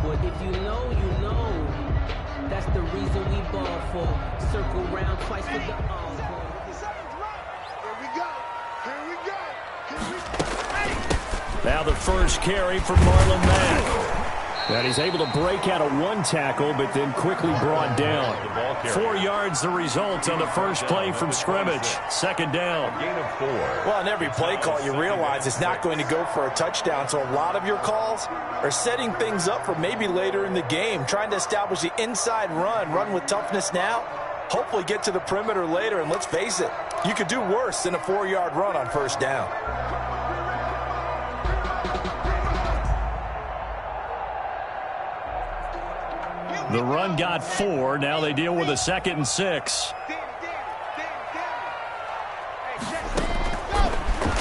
But if you know, you know. That's the reason we ball for. Circle round twice for the encore. Here we go. Here we go. Here we go. Now the first carry for Marlon Mack. And he's able to break out of one tackle, but then quickly brought down. 4 yards the result on the first play from scrimmage. Second down. Gain of 4. Well, on every play call, you realize it's not going to go for a touchdown. So a lot of your calls are setting things up for maybe later in the game, trying to establish the inside run with toughness now, hopefully get to the perimeter later. And let's face it, you could do worse than a 4-yard run on first down. The run got 4. Now they deal with a 2nd and 6.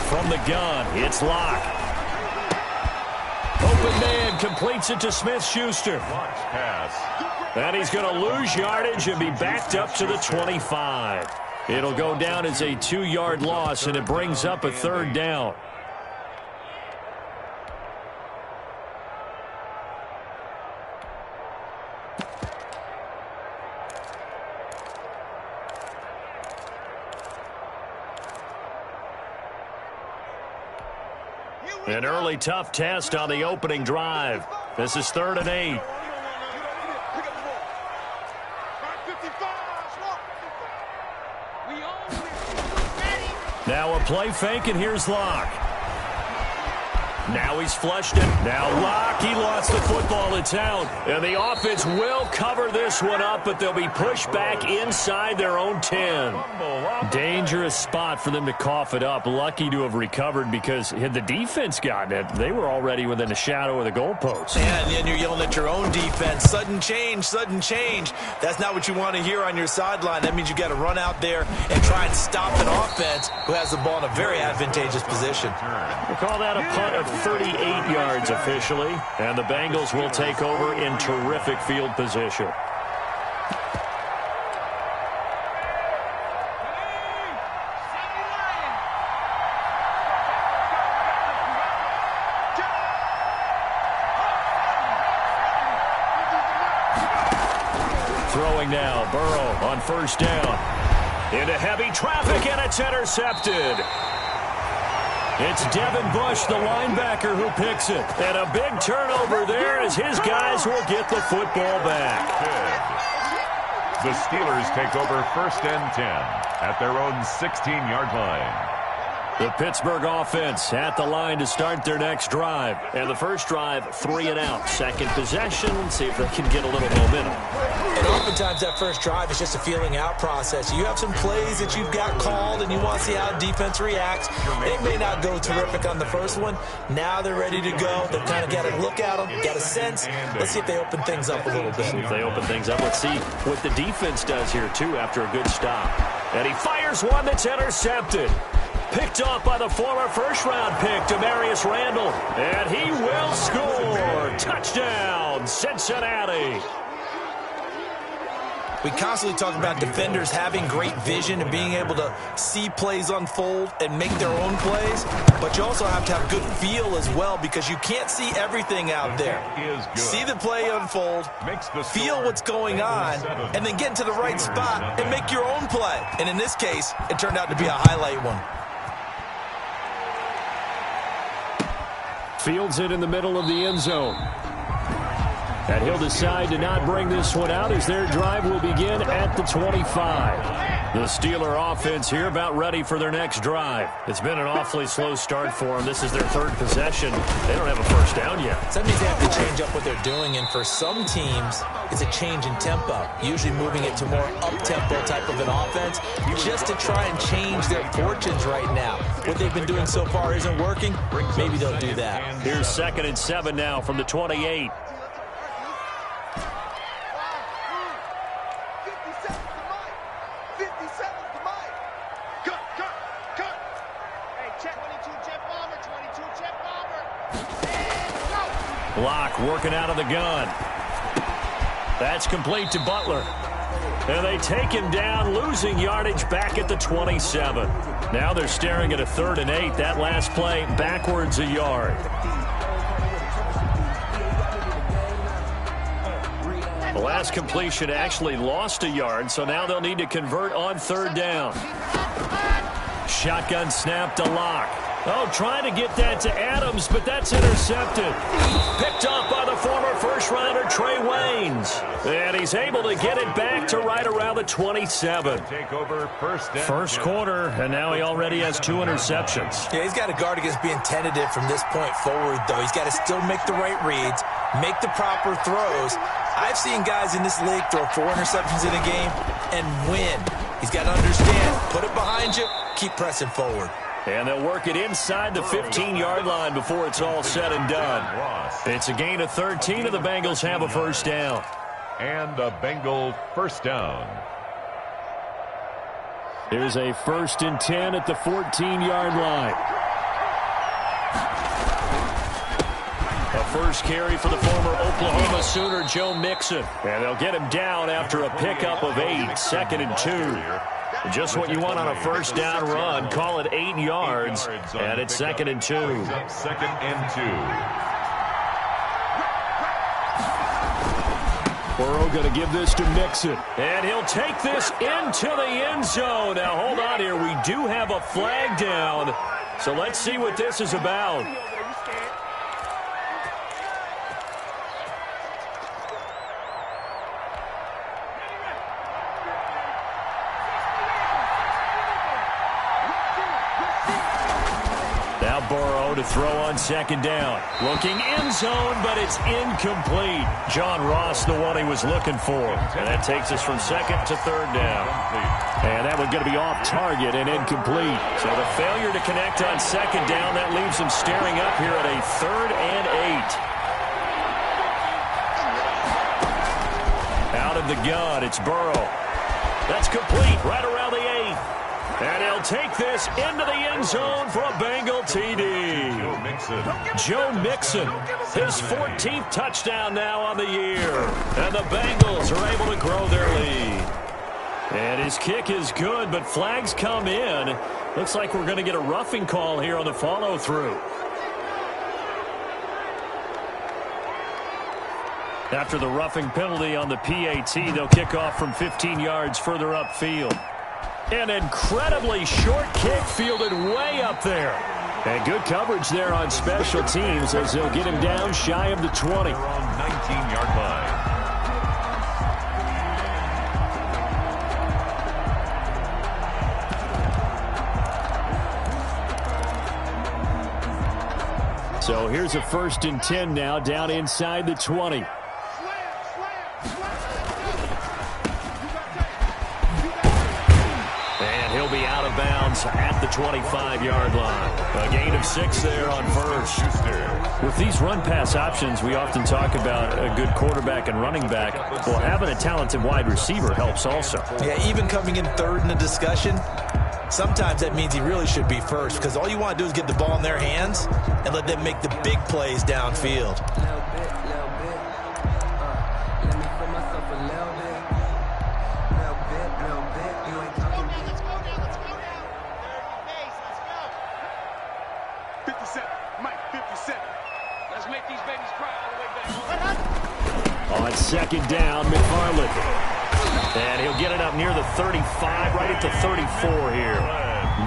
From the gun, it's Locke. Open man completes it to Smith-Schuster. And he's going to lose yardage and be backed up to the 25. It'll go down as a 2-yard loss, and it brings up a 3rd down. An early tough test on the opening drive. This is 3rd and 8. Now a play fake, and here's Locke. Now he's flushed it. Now Locke, he lost the football. It's out. And the offense will cover this one up, but they'll be pushed back inside their own 10. Dangerous spot for them to cough it up. Lucky to have recovered, because had the defense gotten it, they were already within the shadow of the goalpost. Yeah, and then you're yelling at your own defense. Sudden change, sudden change. That's not what you want to hear on your sideline. That means you got to run out there and try and stop an offense who has the ball in a very advantageous position. We'll call that a punt of 38 yards officially, and the Bengals will take over in terrific field position. Throwing now, Burrow on first down. Into heavy traffic, and it's intercepted. It's Devin Bush, the linebacker, who picks it. And a big turnover there as his guys will get the football back. The Steelers take over 1st and 10 at their own 16-yard line. The Pittsburgh offense at the line to start their next drive. And the first drive, 3 and out. Second possession, see if they can get a little momentum. And oftentimes that first drive is just a feeling out process. You have some plays that you've got called and you want to see how defense reacts. It may not go terrific on the first one. Now they're ready to go. They've kind of got to look at them, got a sense. Let's see if they open things up a little bit. See if they open things up. Let's see what the defense does here, too, after a good stop. And he fires one that's intercepted. Picked off by the former first-round pick, Demarius Randall. And he will score. Touchdown, Cincinnati. We constantly talk about defenders having great vision and being able to see plays unfold and make their own plays. But you also have to have good feel as well, because you can't see everything out there. See the play unfold, feel what's going on, and then get to the right spot and make your own play. And in this case, it turned out to be a highlight one. Fields it in the middle of the end zone. And he'll decide to not bring this one out as their drive will begin at the 25. The Steeler offense here about ready for their next drive. It's been an awfully slow start for them. This is their 3rd possession. They don't have a first down yet. So that means they have to change up what they're doing, and for some teams, it's a change in tempo, usually moving it to more up-tempo type of an offense, just to try and change their fortunes right now. What they've been doing so far isn't working. Maybe they'll do that. Here's 2nd and 7 now from the 28. Locke working out of the gun. That's complete to Butler. And they take him down, losing yardage back at the 27. Now they're staring at a 3rd and 8. That last play backwards a yard. The last completion actually lost a yard, so now they'll need to convert on third down. Shotgun snap to Locke. Oh, trying to get that to Adams, but that's intercepted. Picked off by the former first-rounder Trey Waynes. And he's able to get it back to right around the 27. Take over First quarter, and now he already has 2 interceptions. Yeah, he's got to guard against being tentative from this point forward, though. He's got to still make the right reads, make the proper throws. I've seen guys in this league throw 4 interceptions in a game and win. He's got to understand, put it behind you, keep pressing forward. And they'll work it inside the 15-yard line before it's all said and done. It's a gain of 13, and the Bengals have a first down. And a Bengal first down. Here's a 1st and 10 at the 14-yard line. A first carry for the former Oklahoma Sooner, Joe Mixon. And they'll get him down after a pickup of 8, 2nd and 2. Just what you want on a first down run. Call it 8 yards, and it's 2nd and 2. 2nd and 2. Burrow going to give this to Mixon. And he'll take this into the end zone. Now, hold on here. We do have a flag down. So let's see what this is about. Burrow to throw on 2nd down. Looking end zone, but it's incomplete. John Ross, the one he was looking for. And that takes us from 2nd to 3rd down. And that one's going to be off target and incomplete. So the failure to connect on 2nd down, that leaves them staring up here at a 3rd and 8. Out of the gun, it's Burrow. That's complete right around the 8. And he'll take this into the end zone for a Bengal TD. Joe Mixon, his 14th touchdown now on the year. And the Bengals are able to grow their lead. And his kick is good, but flags come in. Looks like we're going to get a roughing call here on the follow-through. After the roughing penalty on the PAT, they'll kick off from 15 yards further upfield. An incredibly short kick fielded way up there. And good coverage there on special teams as they'll get him down shy of the 20. 19-yard line. So here's a 1st and 10 now down inside the 20. He'll be out of bounds at the 25-yard line. A gain of 6 there on first. With these run-pass options, we often talk about a good quarterback and running back. Well, having a talented wide receiver helps also. Yeah, even coming in 3rd in the discussion, sometimes that means he really should be first because all you want to do is get the ball in their hands and let them make the big plays downfield. On 2nd down, McFarland. And he'll get it up near the 35, right at the 34 here.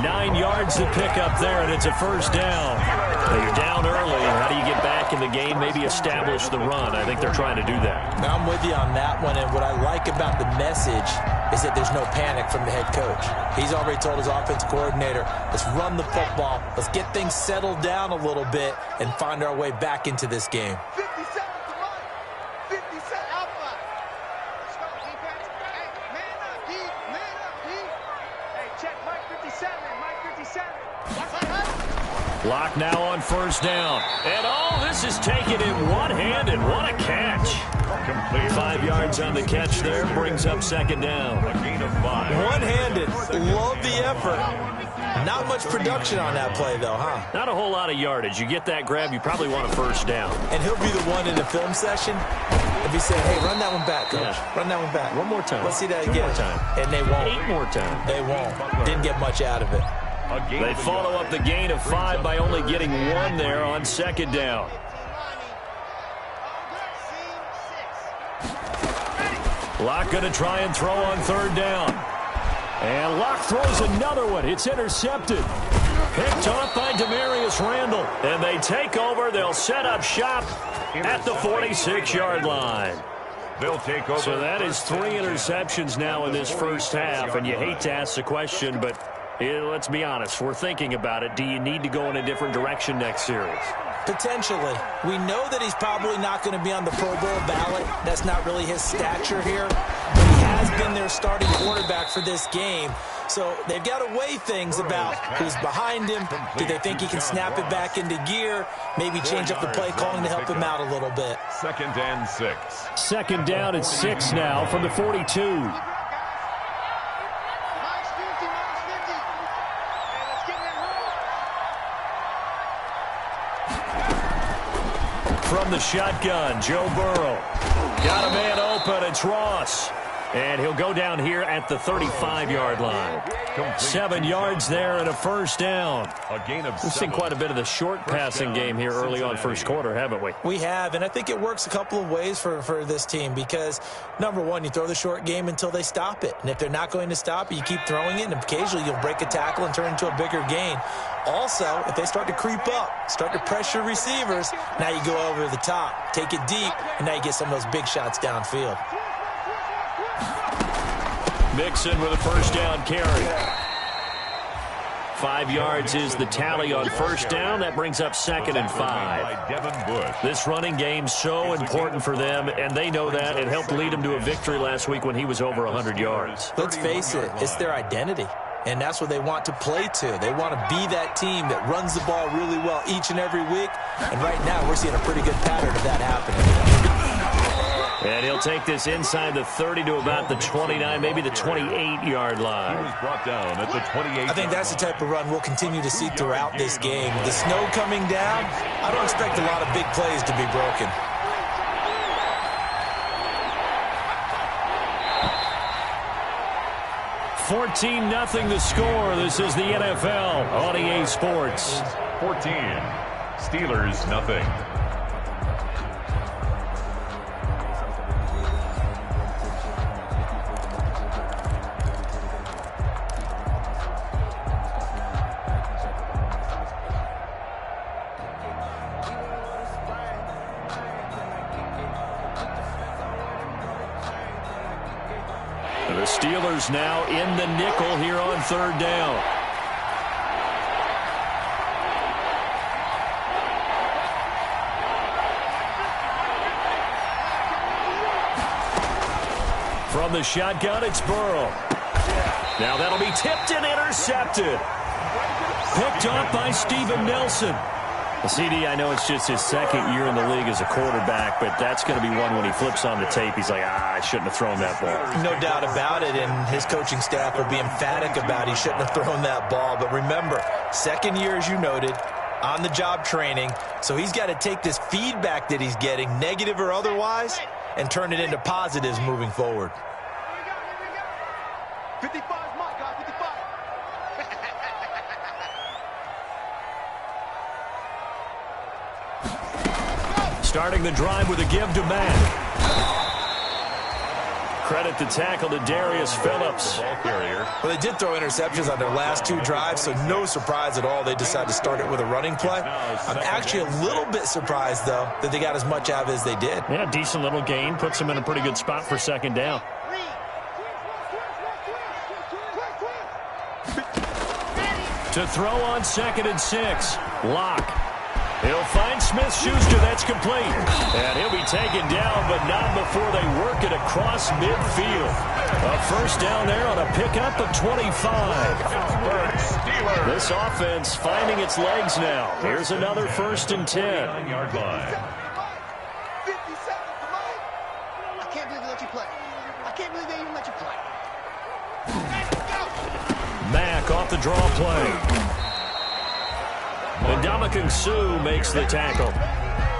9 yards to pick up there, and it's a first down. Now you're down early. How do you get back in the game? Maybe establish the run. I think they're trying to do that. Now I'm with you on that one, and what I like about the message is that there's no panic from the head coach. He's already told his offensive coordinator, let's run the football, let's get things settled down a little bit and find our way back into this game. 57 to run. 57 alpha. Let's go, defense. Hey, man up, D. Man up, D. Hey, check Mike 57. Mike 57. Lock now on 1st down. And this is taken in one-handed. What a catch. Complete. 5 yards on the catch there. Brings up 2nd down. A gain of 5. One-handed. Love the effort. Not much production on that play, though, huh? Not a whole lot of yardage. You get that grab, you probably want a 1st down. And he'll be the one in the film session if he said, hey, run that one back, coach. Yeah. Run that one back. One more time. Let's see that 2 again. more time. And they won't. 8 more times. They won't. Didn't get much out of it. They follow up the gain of 5 by only getting 1 there on 2nd down. Locke going to try and throw on third down. And Locke throws another one. It's intercepted. Picked off by Demarius Randall. And they take over. They'll set up shop at the 46-yard line. They'll take over. So that is 3 interceptions now in this first half. And you hate to ask the question, but let's be honest. We're thinking about it. Do you need to go in a different direction next series? Potentially. We know that he's probably not going to be on the Pro Bowl ballot. That's not really his stature here. But he has been their starting quarterback for this game. So they've got to weigh things about who's behind him. Do they think he can snap it back into gear? Maybe change up the play calling to help him out a little bit. 2nd and 6. Second down and 6 now from the 42. From the shotgun, Joe Burrow. Got a man open. It's Ross. And he'll go down here at the 35-yard line. 7 yards there and a first down. We've seen quite a bit of the short passing game here early on first quarter, haven't we? We have, and I think it works a couple of ways for this team because, number one, you throw the short game until they stop it. And if they're not going to stop it, you keep throwing it, and occasionally you'll break a tackle and turn it into a bigger gain. Also, if they start to creep up, start to pressure receivers, now you go over the top, take it deep, and now you get some of those big shots downfield. Mixon with a first down carry. 5 yards is the tally on first down. That brings up 2nd and 5. This running game so important for them, and they know that. It helped lead them to a victory last week when he was over 100 yards. Let's face it, it's their identity. And that's what they want to play to. They want to be that team that runs the ball really well each and every week. And right now, we're seeing a pretty good pattern of that happening. And he'll take this inside the 30 to about the 29, maybe the 28-yard line. He was brought down at the 28. I think that's the type of run we'll continue to see throughout this game. The snow coming down, I don't expect a lot of big plays to be broken. $14-0 the score. This is the NFL on EA Sports. 14. Steelers, nothing. The Steelers now in the nickel here on third down. From the shotgun, it's Burrow. Now that'll be tipped and intercepted. Picked off by Steven Nelson. The CD, I know it's just his second year in the league as a quarterback, but that's going to be one when he flips on the tape. He's like, I shouldn't have thrown that ball. No doubt about it, and his coaching staff will be emphatic about he shouldn't have thrown that ball. But remember, second year, as you noted, on-the-job training, so he's got to take this feedback that he's getting, negative or otherwise, and turn it into positives moving forward. 55 is my guy, 55. Starting the drive with a give to Matt. Credit the tackle to Darius Phillips. Well, they did throw interceptions on their last 2 drives, so no surprise at all they decided to start it with a running play. I'm actually a little bit surprised, though, that they got as much out of it as they did. Yeah, decent little gain. Puts them in a pretty good spot for second down. To throw on 2nd and 6. Locke. He'll find Smith-Schuster. That's complete. And he'll be taken down, but not before they work it across midfield. A first down there on a pickup of 25. This offense finding its legs now. Here's another 1st and 10. 57 for mine. I can't believe they let you play. I can't believe they even let you play. Mack off the draw play. And Ndamukong Suh makes the tackle.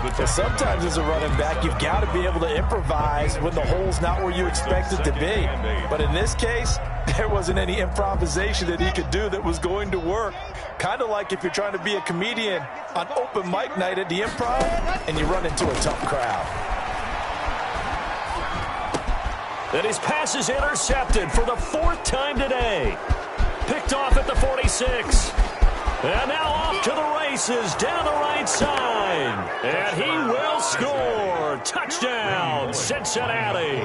But sometimes as a running back, you've got to be able to improvise when the hole's not where you expect it to be. But in this case, there wasn't any improvisation that he could do that was going to work. Kind of like if you're trying to be a comedian on open mic night at the Improv and you run into a tough crowd. And his pass is intercepted for the 4th time today. Picked off at the 46. And now off to the races down the right side. And he will score. Touchdown, Cincinnati.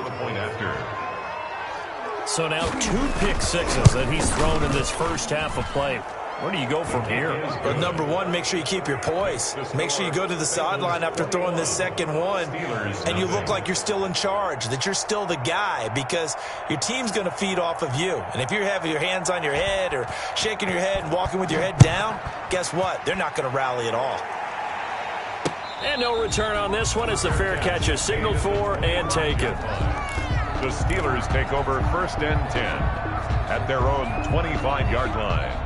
So now 2 pick sixes that he's thrown in this first half of play. Where do you go from here? Well, number one, make sure you keep your poise. Make sure you go to the sideline after throwing this second one, and you look like you're still in charge, that you're still the guy, because your team's going to feed off of you. And if you're having your hands on your head or shaking your head and walking with your head down, guess what? They're not going to rally at all. And no return on this one as the fair catch is signaled for and taken. The Steelers take over 1st and 10 at their own 25-yard line.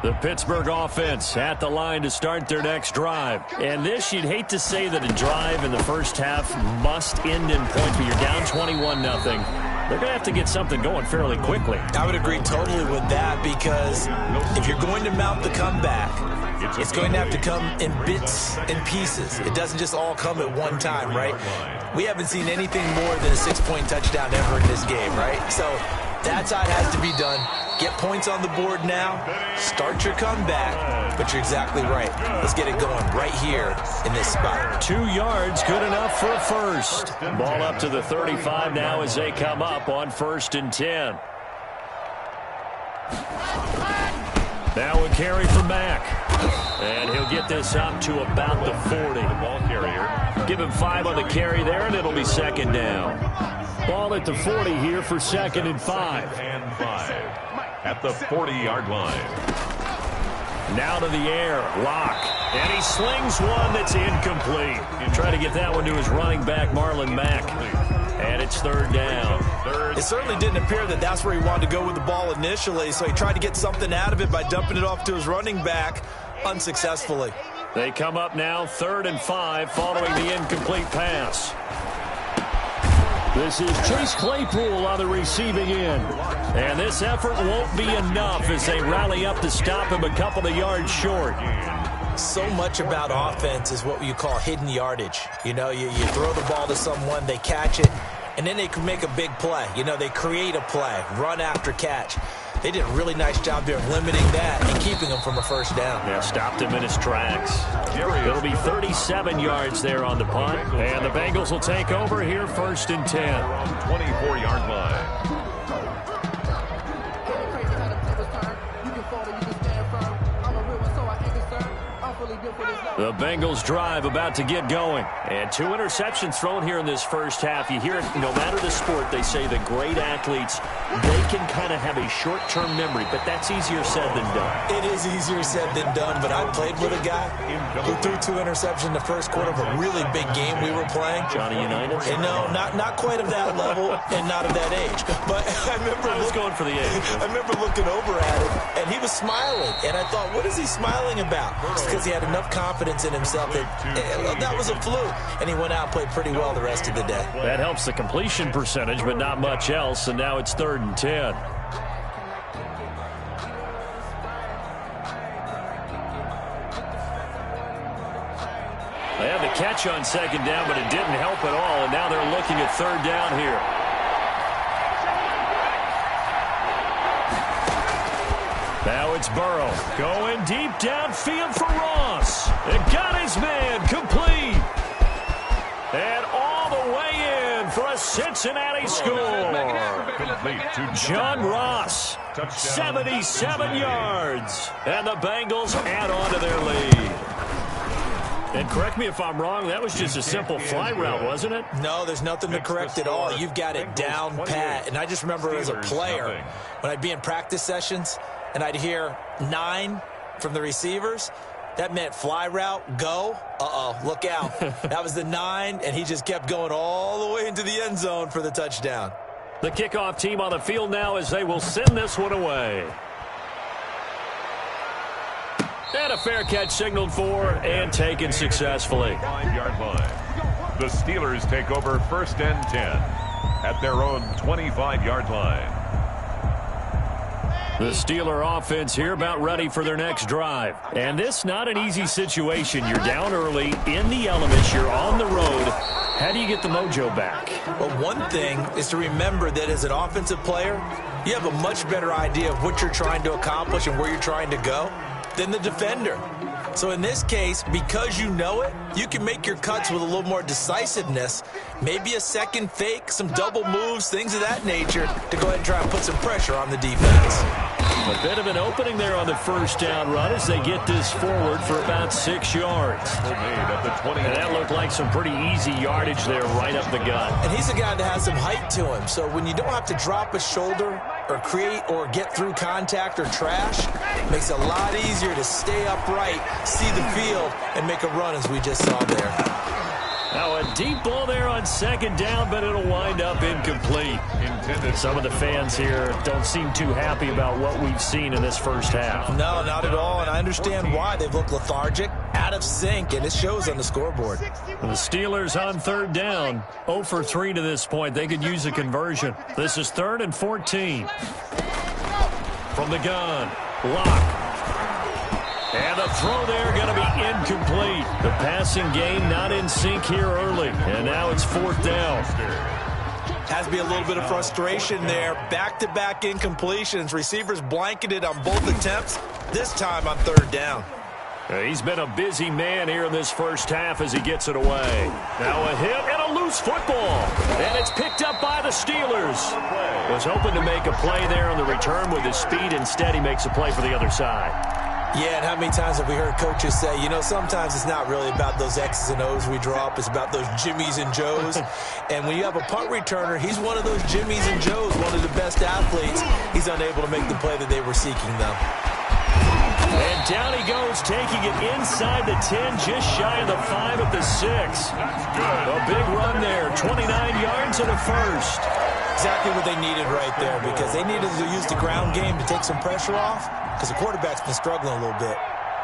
The Pittsburgh offense at the line to start their next drive. And this, you'd hate to say that a drive in the first half must end in points, but you're down 21-0. They're going to have to get something going fairly quickly. I would agree totally with that, because if you're going to mount the comeback, it's going to have to come in bits and pieces. It doesn't just all come at one time, right? We haven't seen anything more than a 6-point touchdown ever in this game, right? So that's how it has to be done. Get points on the board now. Start your comeback. But you're exactly right. Let's get it going right here in this spot. 2 yards, good enough for a first. Ball up to the 35 now as they come up on 1st and 10. Now a carry from Mack. And he'll get this up to about the 40. Ball carrier. Give him 5 on the carry there, and it'll be 2nd down. Ball at the 40 here for 2nd and 5. And 5 at the 40-yard line. Now to the air, Locke. And he slings one that's incomplete. Try to get that one to his running back, Marlon Mack. And it's 3rd down. It certainly didn't appear that that's where he wanted to go with the ball initially, so he tried to get something out of it by dumping it off to his running back unsuccessfully. They come up now 3rd and 5 following the incomplete pass. This is Chase Claypool on the receiving end. And this effort won't be enough as they rally up to stop him a couple of yards short. So much about offense is what you call hidden yardage. You know, you throw the ball to someone, they catch it, and then they can make a big play. You know, they create a play, run after catch. They did a really nice job there of limiting that and keeping him from a first down. Yeah, stopped him in his tracks. It'll be 37 yards there on the punt. And the Bengals will take over here 1st and 10. 24-yard line. The Bengals drive about to get going. And 2 interceptions thrown here in this first half. You hear it, no matter the sport, they say the great athletes, they can kind of have a short-term memory, but that's easier said than done. It is easier said than done, but I played with a guy who threw 2 interceptions in the first quarter of a really big game we were playing. Johnny Unitas? And no, not quite of that level and not of that age. But I remember going for the age. I remember looking over at him, and he was smiling. And I thought, what is he smiling about? It's because he had enough confidence in himself that was a fluke. And he went out and played pretty well the rest of the day. That helps the completion percentage, but not much else. And now it's 3rd and 10. They had the catch on 2nd down, but it didn't help at all. And now they're looking at 3rd down here. Now it's Burrow going deep downfield for Ross. It got his man complete. And all the way in for a Cincinnati score. John Ross, 77 yards. And the Bengals add on to their lead. And correct me if I'm wrong, that was just a simple fly route, wasn't it? No, there's nothing to correct at all. You've got it down pat. And I just remember as a player, when I'd be in practice sessions, and I'd hear 9 from the receivers, that meant fly route, go. Uh-oh, look out. That was the 9, and he just kept going all the way into the end zone for the touchdown. The kickoff team on the field now as they will send this one away. And a fair catch signaled for and taken successfully. 5-yard line. The Steelers take over 1st and 10 at their own 25-yard line. The Steeler offense here about ready for their next drive. And this not an easy situation. You're down early, in the elements, you're on the road. How do you get the mojo back? Well, one thing is to remember that as an offensive player, you have a much better idea of what you're trying to accomplish and where you're trying to go than the defender. So in this case, because you know it, you can make your cuts with a little more decisiveness, maybe a second fake, some double moves, things of that nature, to go ahead and try and put some pressure on the defense. A bit of an opening there on the first down run as they get this forward for about 6 yards. And that looked like some pretty easy yardage there right up the gut. And he's a guy that has some height to him, so when you don't have to drop a shoulder or create or get through contact or trash, it makes it a lot easier to stay upright, see the field, and make a run as we just saw there. Now a deep ball there on second down, but it'll wind up incomplete. Some of the fans here don't seem too happy about what we've seen in this first half. No, not at all, and I understand why. They've looked lethargic, out of sync, and it shows on the scoreboard. The Steelers on third down, 0 for 3 to this point. They could use a conversion. This is 3rd and 14. From the gun, Lock. And the throw there going to be incomplete. The passing game not in sync here early. And now it's 4th down. Has to be a little bit of frustration there. Back-to-back incompletions. Receivers blanketed on both attempts, this time on 3rd down. He's been a busy man here in this first half as he gets it away. Now a hit and a loose football. And it's picked up by the Steelers. Was hoping to make a play there on the return with his speed. Instead, he makes a play for the other side. Yeah, and how many times have we heard coaches say, you know, sometimes it's not really about those X's and O's we draw up. It's about those Jimmies and Joes. And when you have a punt returner, he's one of those Jimmies and Joes, one of the best athletes. He's unable to make the play that they were seeking, though. And down he goes, taking it inside the 10, just shy of the 5 at the 6. A big run there, 29 yards and a first. Exactly what they needed right there, because they needed to use the ground game to take some pressure off, because the quarterback's been struggling a little bit.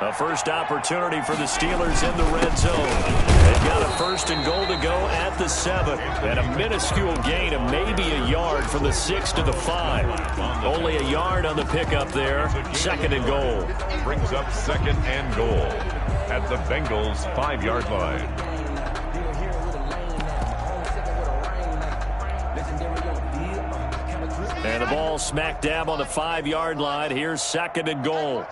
A first opportunity for the Steelers in the red zone. They've got a 1st and goal to go at the 7. And a minuscule gain of maybe a yard from the 6 to the 5. Only a yard on the pickup there. 2nd and goal. Brings up 2nd and goal at the Bengals' 5-yard line. And the ball smack dab on the 5-yard line. Here's 2nd and goal.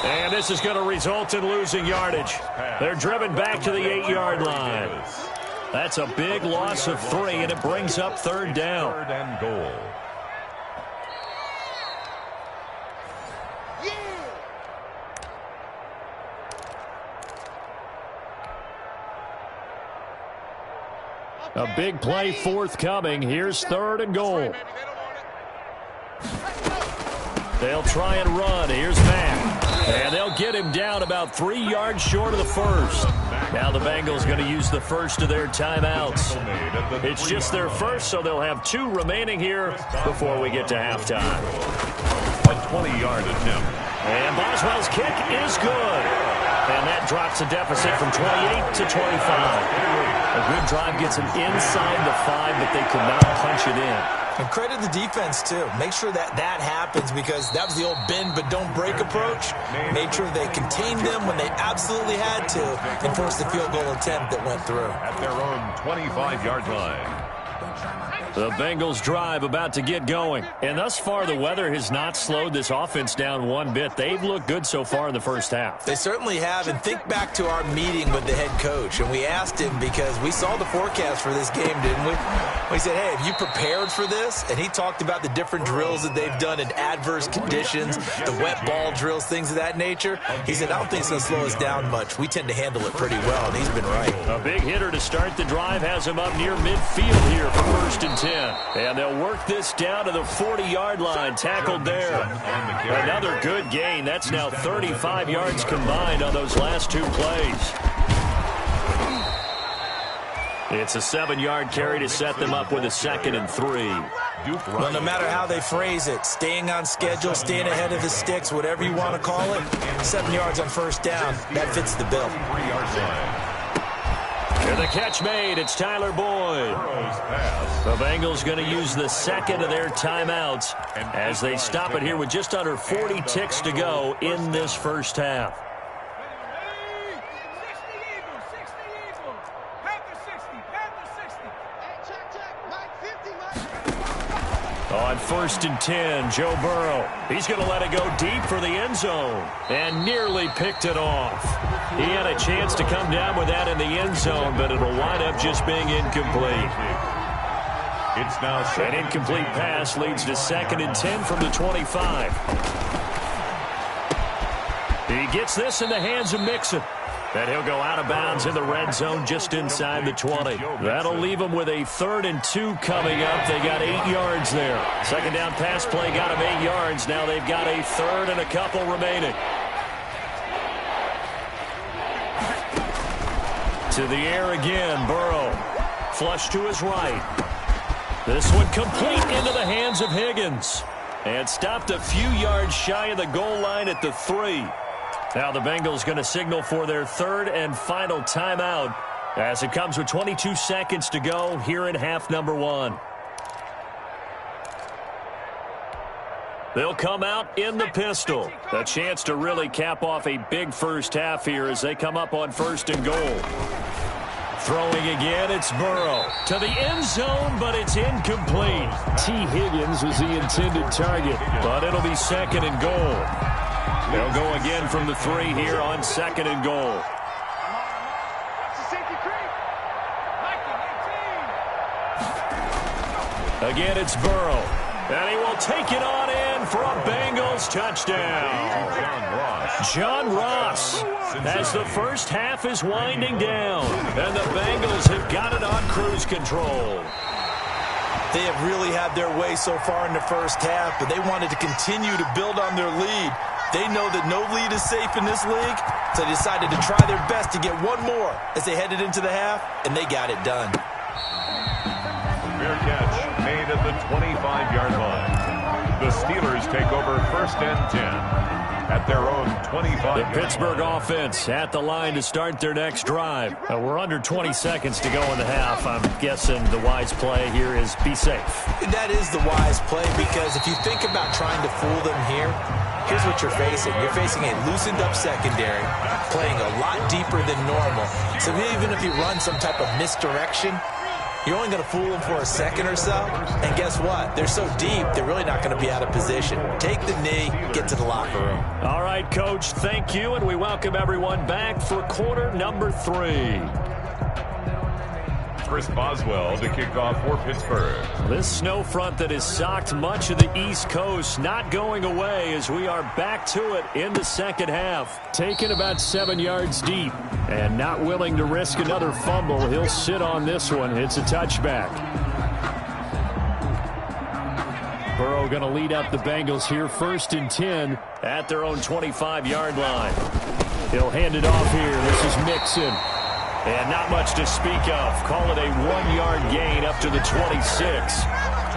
And this is going to result in losing yardage. They're driven back to the 8-yard line. That's a big loss of 3, and it brings up 3rd down. 3rd and goal. A big play forthcoming. Here's 3rd and goal. They'll try and run. Here's Mack. And they'll get him down about 3 yards short of the 1st. Now the Bengals going to use the first of their timeouts. It's just their first, so they'll have 2 remaining here before we get to halftime. A 20-yard attempt. And Boswell's kick is good. And that drops the deficit from 28 to 25. A good drive gets them inside the 5, but they could not punch it in. And credit the defense, too. Make sure that happens, because that was the old bend but don't break approach. Made sure they contained them when they absolutely had to and forced the field goal attempt that went through. At their own 25-yard line. The Bengals drive about to get going. And thus far, the weather has not slowed this offense down one bit. They've looked good so far in the first half. They certainly have. And think back to our meeting with the head coach. And we asked him, because we saw the forecast for this game, didn't we? We said, hey, have you prepared for this? And he talked about the different drills that they've done in adverse conditions, the wet ball drills, things of that nature. He said, I don't think it's going to slow us down much. We tend to handle it pretty well, and he's been right. A big hitter to start the drive has him up near midfield here for 1st and 10. And they'll work this down to the 40-yard line, tackled there. Another good gain. That's now 35 yards combined on those last 2 plays. It's a 7-yard carry to set them up with a 2nd and 3. Well, no matter how they phrase it, staying on schedule, staying ahead of the sticks, whatever you want to call it, 7 yards on 1st down, that fits the bill. And the catch made. It's Tyler Boyd. The Bengals going to use the second of their timeouts as they stop it here with just under 40 ticks to go in this first half. On 1st and 10, Joe Burrow. He's going to let it go deep for the end zone and nearly picked it off. He had a chance to come down with that in the end zone, but it'll wind up just being incomplete. It's now an incomplete pass leads to 2nd and 10 from the 25. He gets this in the hands of Mixon. And he'll go out of bounds in the red zone just inside the 20. That'll leave them with a 3rd and 2 coming up. They got 8 yards there. Second down pass play got them 8 yards. Now they've got a 3rd and a couple remaining. To the air again, Burrow. Flush to his right. This one complete into the hands of Higgins. And stopped a few yards shy of the goal line at the 3. Now the Bengals going to signal for their 3rd and final timeout as it comes with 22 seconds to go here in half number 1. They'll come out in the pistol. A chance to really cap off a big first half here as they come up on 1st and goal. Throwing again, it's Burrow. To the end zone, but it's incomplete. T. Higgins was the intended target, but it'll be 2nd and goal. They'll go again from the 3 here on 2nd and goal. Again, it's Burrow. And he will take it on in for a Bengals touchdown. John Ross as the first half is winding down. And the Bengals have got it on cruise control. They have really had their way so far in the first half, but they wanted to continue to build on their lead. They know that no lead is safe in this league, so they decided to try their best to get one more as they headed into the half, and they got it done. Fair catch made at the 25-yard line. The Steelers take over 1st and 10 at their own 25. The Pittsburgh offense at the line to start their next drive. We're under 20 seconds to go in the half. I'm guessing the wise play here is be safe. That is the wise play, because if you think about trying to fool them here, here's what you're facing. You're facing a loosened-up secondary, playing a lot deeper than normal. So even if you run some type of misdirection, you're only going to fool them for a second or so. And guess what? They're so deep, they're really not going to be out of position. Take the knee, get to the locker room. All right, Coach, thank you, and we welcome everyone back for quarter number 3. Chris Boswell to kick off for Pittsburgh. This snow front that has socked much of the East Coast not going away as we are back to it in the second half. Taken about 7 yards deep and not willing to risk another fumble. He'll sit on this one. It's a touchback. Burrow going to lead up the Bengals here 1st and 10 at their own 25-yard line. He'll hand it off here. This is Mixon. And not much to speak of. Call it a 1-yard gain up to the 26.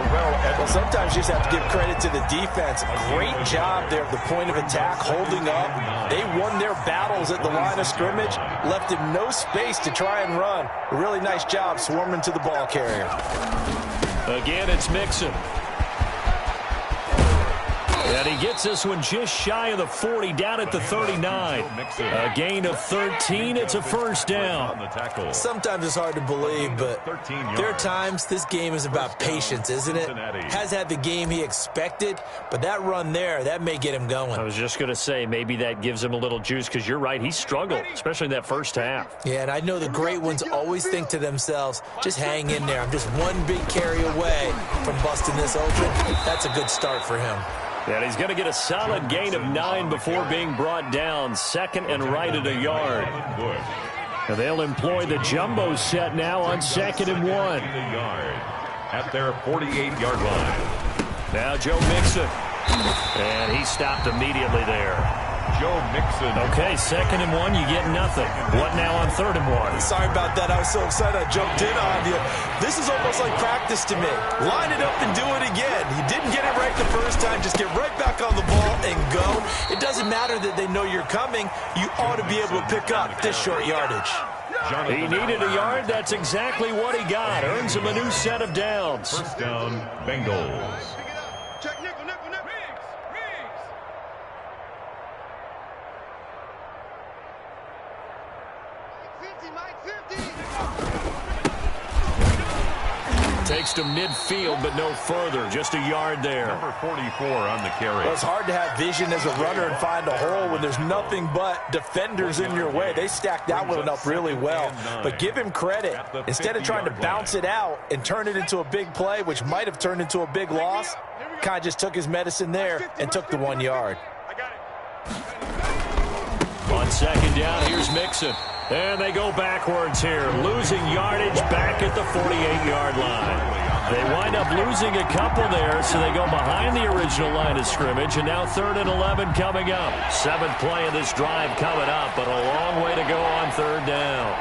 Well, sometimes you just have to give credit to the defense. Great job there at the point of attack, holding up. They won their battles at the line of scrimmage, left him no space to try and run. A really nice job swarming to the ball carrier. Again, it's Mixon. And he gets this one just shy of the 40, down at the 39. A gain of 13. It's a first down. Sometimes it's hard to believe, but there are times this game is about patience, isn't it? Has had the game he expected, but that run there, that may get him going. I was just going to say, maybe that gives him a little juice, because you're right, he struggled, especially in that first half. Yeah, and I know the great ones always think to themselves, just hang in there. I'm just one big carry away from busting this open. That's a good start for him. And he's going to get a solid gain of 9 before being brought down. 2nd and right at a yard. And they'll employ the jumbo set now on 2nd and 1. At their 48-yard line. Now Joe Mixon. And he stopped immediately there. Joe Mixon. Okay, 2nd and 1, you get nothing. What now on 3rd and 1? Sorry about that. I was so excited I jumped in on you. This is almost like practice to me. Line it up and do it again. You didn't get it right the first time. Just get right back on the ball and go. It doesn't matter that they know you're coming. You ought to be able to pick up this short yardage. He needed a yard. That's exactly what he got. Earns him a new set of downs. First down, Bengals. Check nickel, nickel, nickel. Mike 50. Takes to midfield, but no further. Just a yard there. Number 44 on the carry. Well, it's hard to have vision as a runner and find a hole when there's nothing but defenders in your way. They stacked that one up really well. But give him credit. Instead of trying to bounce it out and turn it into a big play, which might have turned into a big loss, kind of just took his medicine there and took the 1 yard. On second down, here's Mixon. And they go backwards here, losing yardage back at the 48-yard line. They wind up losing a couple there, so they go behind the original line of scrimmage, and now 3rd and 11 coming up. 7th play of this drive coming up, but a long way to go on 3rd down.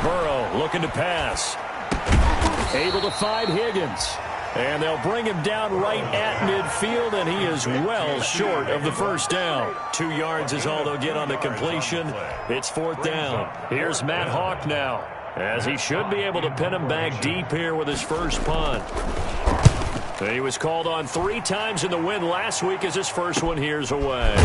Burrow looking to pass. Able to find Higgins. And they'll bring him down right at midfield, and he is well short of the first down. 2 yards is all they'll get on the completion. It's 4th down. Here's Matt Hawk now, as he should be able to pin him back deep here with his first punt. He was called on 3 times in the win last week as his first one here's away.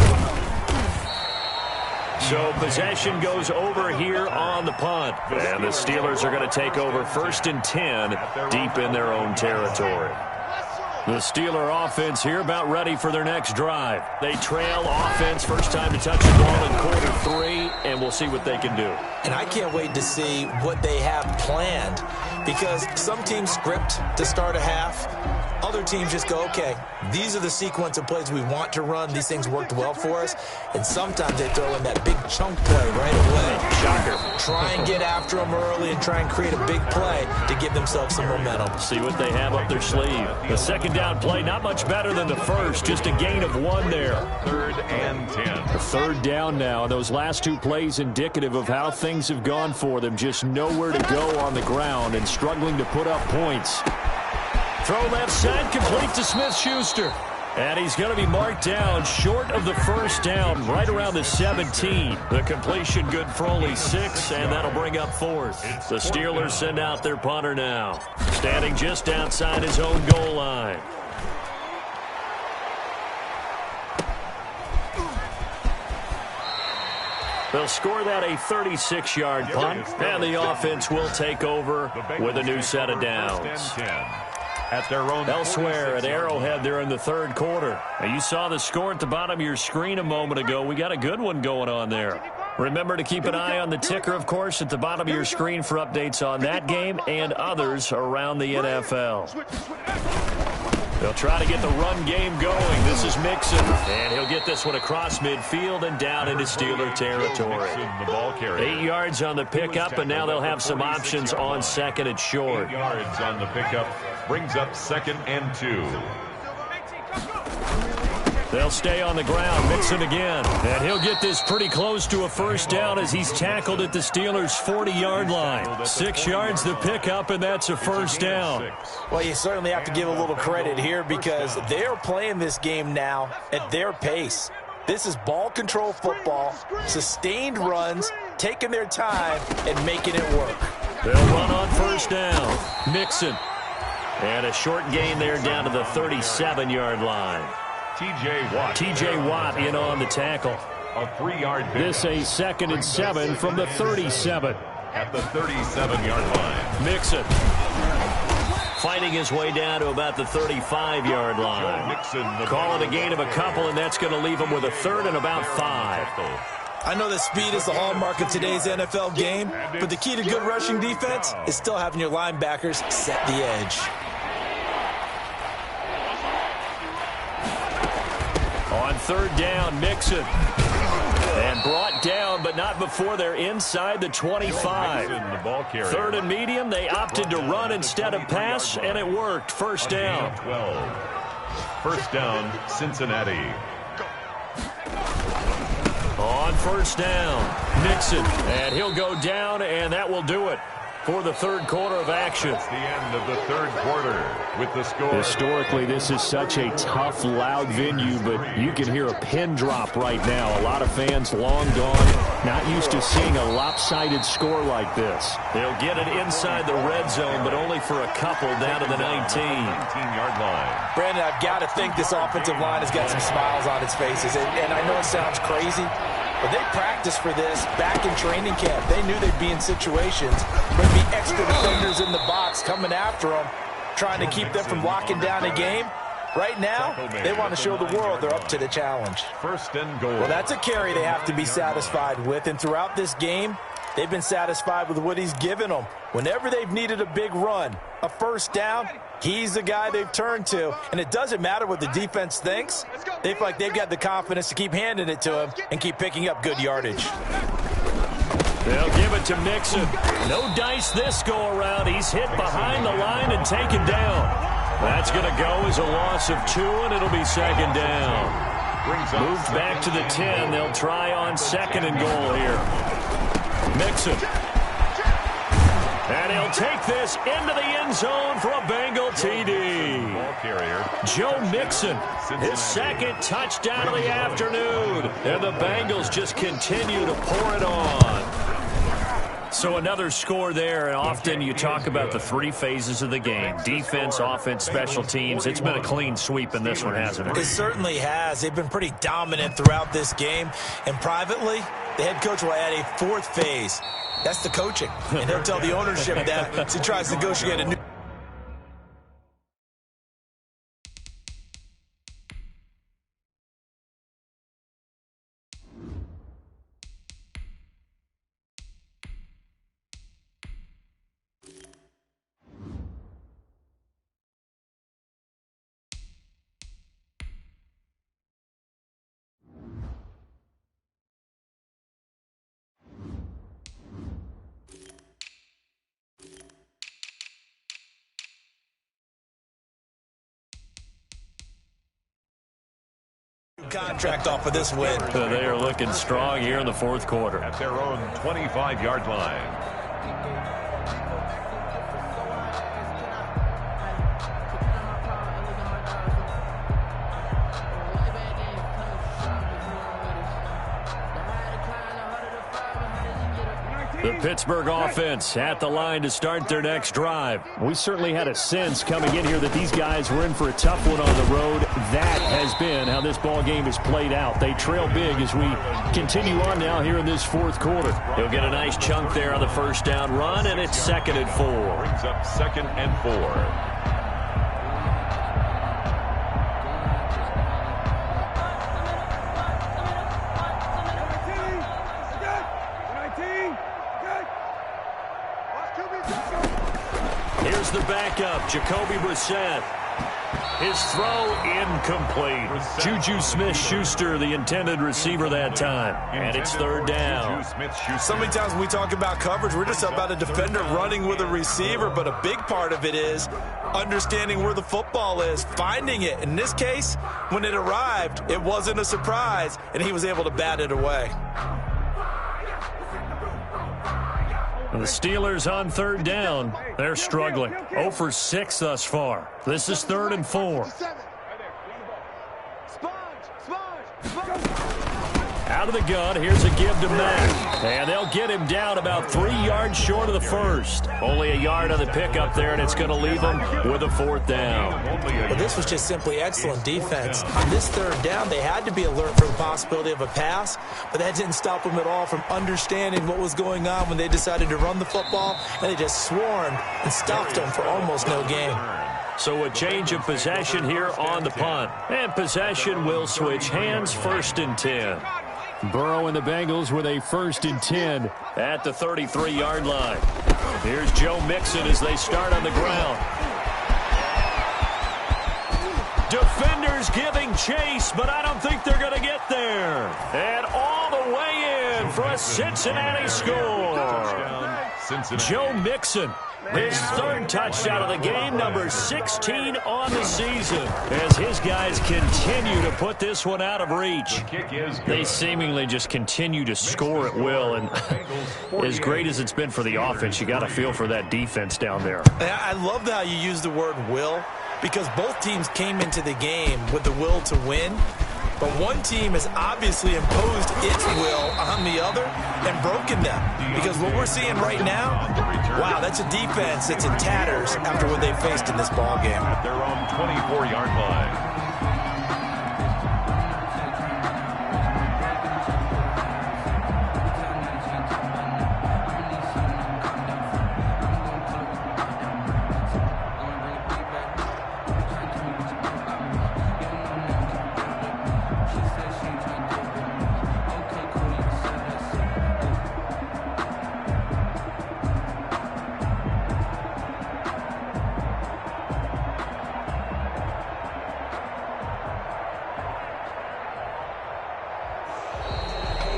So possession goes over here on the punt. And the Steelers are going to take over 1st and 10 deep in their own territory. The Steeler offense here about ready for their next drive. They trail offense, first time to touch the ball in quarter 3, and we'll see what they can do. And I can't wait to see what they have planned, because some teams script to start a half. Other teams just go, okay, these are the sequence of plays we want to run. These things worked well for us. And sometimes they throw in that big chunk play right away. Shocker. Try and get after them early and try and create a big play to give themselves some momentum. See what they have up their sleeve. The second down play, not much better than the first. Just a gain of 1 there. 3rd and 10. The 3rd down now, and those last 2 plays indicative of how things have gone for them. Just nowhere to go on the ground and struggling to put up points. Throw left side, complete to Smith-Schuster. And he's going to be marked down short of the first down, right around the 17. The completion good for only 6, and that'll bring up 4th. The Steelers send out their punter now, standing just outside his own goal line. They'll score that a 36-yard punt, and the offense will take over with a new set of downs. At their own elsewhere at Arrowhead, they're in the 3rd quarter. Now, you saw the score at the bottom of your screen a moment ago. We got a good one going on there. Remember to keep an eye on the ticker, of course, at the bottom of your screen for updates on that game and others around the NFL. They'll try to get the run game going. This is Mixon, and he'll get this one across midfield and down into Steeler territory. 8 yards on the pickup, and now they'll have some options on 2nd and short. 8 yards on the pickup brings up 2nd and 2. They'll stay on the ground. Mixon again. And he'll get this pretty close to a first down as he's tackled at the Steelers' 40-yard line. 6 yards the pickup, and that's a first down. Well, you certainly have to give a little credit here because they're playing this game now at their pace. This is ball control football, sustained runs, taking their time, and making it work. They'll run on first down. Mixon. And a short gain there down to the 37-yard line. T.J. Watt in on the tackle. A 3-yard pickup. This a 2nd and 7 from the 37. At the 37-yard line. Mixon fighting his way down to about the 35-yard line. Call it a gain of a couple, and that's going to leave him with a 3rd and about 5. I know that speed is the hallmark of today's NFL game, but the key to good rushing defense is still having your linebackers set the edge. On 3rd down, Mixon. And brought down, but not before they're inside the 25. 3rd and medium, they opted to run instead of pass, and it worked. First down. 12. First down, Cincinnati. On first down, Mixon. And he'll go down, and that will do it. for the third quarter of action. It's the end of the third quarter with the score. Historically, this is such a tough, loud venue, but you can hear a pin drop right now. A lot of fans long gone, not used to seeing a lopsided score like this. They'll get it inside the red zone, but only for a couple down to the 19-yard line. Brandon, I've got to think this offensive line has got some smiles on its faces, and I know it sounds crazy, but they practiced for this back in training camp. They knew they'd be in situations where there'd be extra defenders in the box coming after them, trying to keep them from locking down a game. Right now, they want to show the world they're up to the challenge. First and goal. Well, that's a carry they have to be satisfied with, and throughout this game, they've been satisfied with what he's given them. Whenever they've needed a big run, a first down, he's the guy they've turned to. And it doesn't matter what the defense thinks. They feel like they've got the confidence to keep handing it to him and keep picking up good yardage. They'll give it to Mixon. No dice this go-around. He's hit behind the line and taken down. That's going to go as a loss of 2, and it'll be second down. Moved back to the 10. They'll try on second and goal here. Mixon. And he'll take this into the end zone for a Bengal TD. Joe Mixon, his second touchdown of the afternoon. And the Bengals just continue to pour it on. So another score there, and often you talk about the 3 phases of the game. Defense, offense, special teams. It's been a clean sweep in this one, hasn't it? It certainly has. They've been pretty dominant throughout this game. And privately, the head coach will add a 4th phase. That's the coaching. And he'll tell the ownership that as he tries to negotiate a new... contract off of this win. They are looking strong here in the fourth quarter. At their own 25-yard line. The Pittsburgh offense at the line to start their next drive. We certainly had a sense coming in here that these guys were in for a tough one on the road. That has been how this ball game has played out. They trail big as we continue on now here in this fourth quarter. He'll get a nice chunk there on the first down run, and it's 2nd and 4. Brings up 2nd and 4. Here's the backup, Jacoby Brissett. His throw incomplete. Juju Smith-Schuster, the intended receiver that time. And it's 3rd down. So many times when we talk about coverage, we're just about a defender running with a receiver, but a big part of it is understanding where the football is, finding it. In this case, when it arrived, it wasn't a surprise, and he was able to bat it away. The Steelers on 3rd down. They're struggling. 0 for 6 thus far. This is 3rd and 4. Out of the gun, here's a give to Mack. And they'll get him down about 3 yards short of the first. Only a yard on the pickup there, and it's going to leave him with a 4th down. Well, this was just simply excellent defense. On this 3rd down, they had to be alert for the possibility of a pass, but that didn't stop them at all from understanding what was going on when they decided to run the football, and they just swarmed and stopped them for almost no gain. So a change of possession here on the punt. And possession will switch hands, 1st and 10. Burrow and the Bengals with a 1st and 10 at the 33-yard line. Here's Joe Mixon as they start on the ground. Defenders giving chase, but I don't think they're going to get there. And all the way in for a Cincinnati score. Cincinnati. Joe Mixon, his third touchdown of the game, number 16 on the season, as his guys continue to put this one out of reach. They seemingly just continue to score at will, and as great as it's been for the offense, you got to feel for that defense down there. I love how you use the word will, because both teams came into the game with the will to win. But one team has obviously imposed its will on the other and broken them. Because what we're seeing right now, wow, that's a defense that's in tatters after what they faced in this ball game. At their own 24-yard line.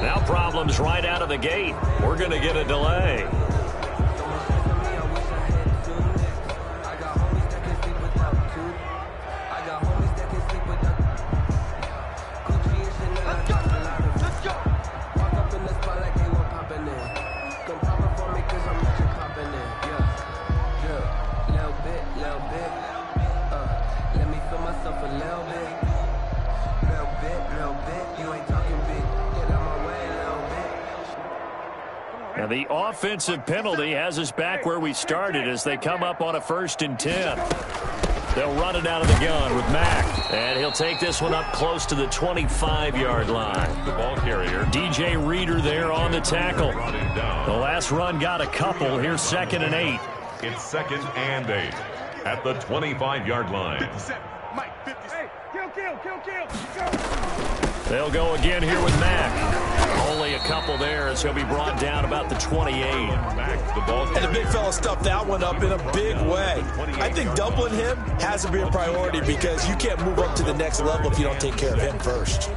Now problems right out of the gate. We're going to get a delay. And the offensive penalty has us back where we started as they come up on a 1st and 10. They'll run it out of the gun with Mack. And he'll take this one up close to the 25-yard line. The ball carrier. DJ Reader there on the tackle. The last run got a couple. Here's 2nd and 8. It's 2nd and 8 at the 25-yard line. 57. Mike, 50. Hey, kill. They'll go again here with Mack. Only a couple there as he'll be brought down about the 28. And the big fella stuffed that one up in a big way. I think doubling him has to be a priority because you can't move up to the next level if you don't take care of him first.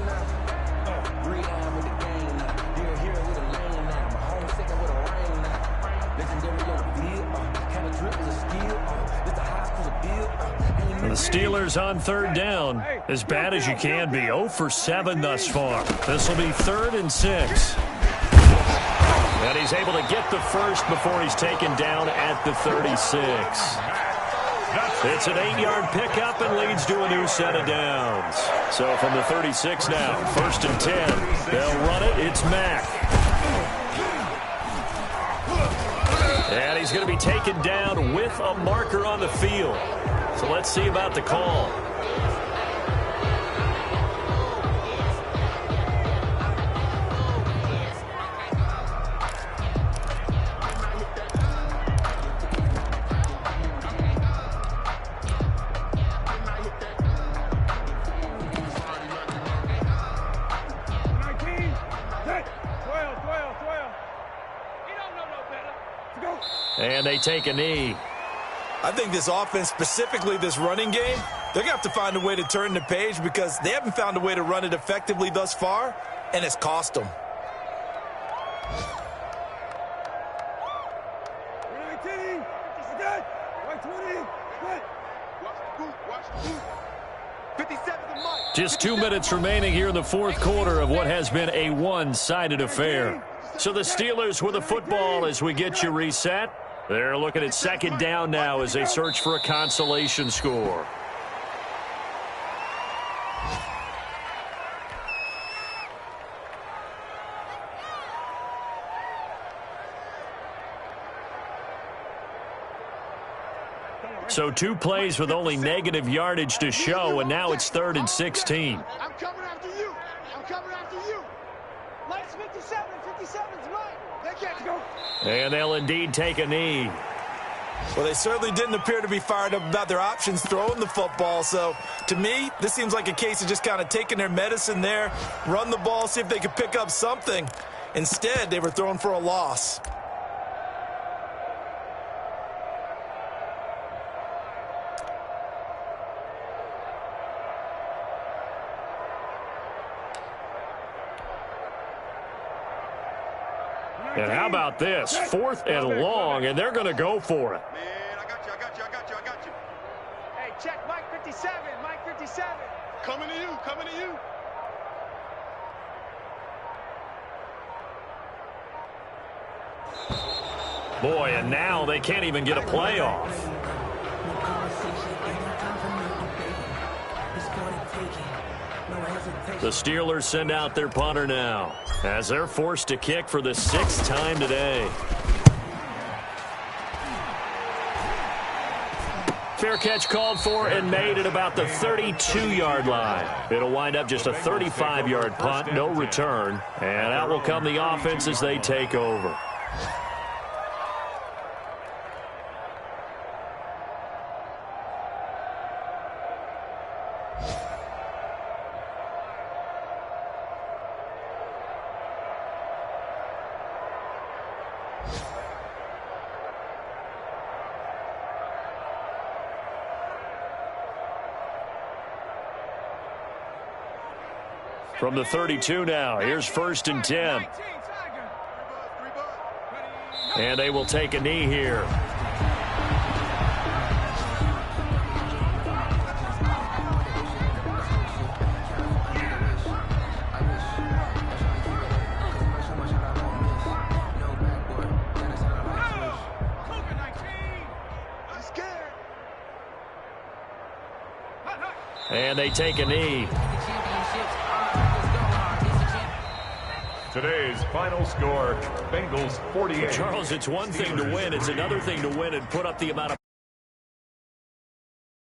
The Steelers on 3rd down, as bad as you can be, 0 for 7 thus far. This will be 3rd and 6. And he's able to get the first before he's taken down at the 36. It's an 8-yard pickup and leads to a new set of downs. So from the 36 now, 1st and 10. They'll run it. It's Mack. And he's going to be taken down with a marker on the field. So let's see about the call. And they take a knee. I think this offense, specifically this running game, they're going to have to find a way to turn the page because they haven't found a way to run it effectively thus far, and it's cost them. Just 2 minutes remaining here in the 4th quarter of what has been a one-sided affair. So the Steelers with the football as we get you reset. They're looking at 2nd down now as they search for a consolation score. So 2 plays with only negative yardage to show, and now it's 3rd and 16. I'm coming after you. Mike's 57. 57's Mike. They can't go. And they'll indeed take a knee. Well, they certainly didn't appear to be fired up about their options throwing the football. So, to me, this seems like a case of just kind of taking their medicine there, run the ball, see if they could pick up something. Instead, they were throwing for a loss. And how about this? 4th and long, and they're going to go for it. Man, I got you. Hey, check Mike 57, Mike 57. Coming to you. Boy, and now they can't even get a play off. The Steelers send out their punter now as they're forced to kick for the 6th time today. Fair catch called for and made at about the 32-yard line. It'll wind up just a 35-yard punt, no return. And out will come the offense as they take over. From the 32 now, here's 1st and 10. And they will take a knee here. And they take a knee. Today's final score, Bengals 48. Charles, it's one thing to win. It's another thing to win and put up the amount of